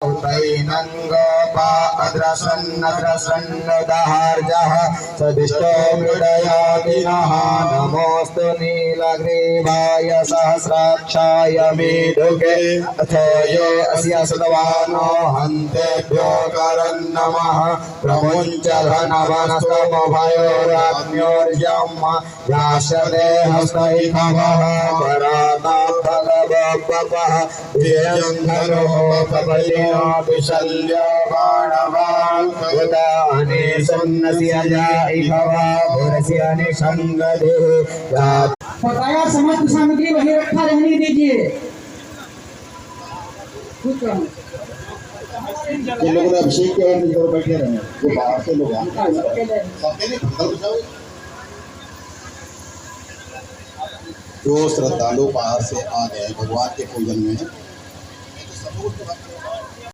उतैनङ्गोपा अद्रसन्नद्रसन्नदहार्जः सदिष्टो मृडयातिनः नमोऽस्तु नीलग्रीवाय सहस्राक्षाय मेढुके अथो यो अस्य सुतवानो हन्तेभ्यो करन्नमः प्रमुञ्च धनवनस्तमभयोराज्ञोर्यम् यास्यते हस्तैकवः पराता भगवपः ध्येयङ्घनोः पपतिनो विशल्यबाणवान् उदाने सन्नस्य जाइभवा भुरस्य निषङ्गधे बताया समस्त सामग्री वही रखा रहने दीजिए। जिन लोगों ने अभिषेक किया उनके ऊपर बैठे रहे जो बाहर से लोग आए जो श्रद्धालु बाहर से आ गए भगवान के पूजन में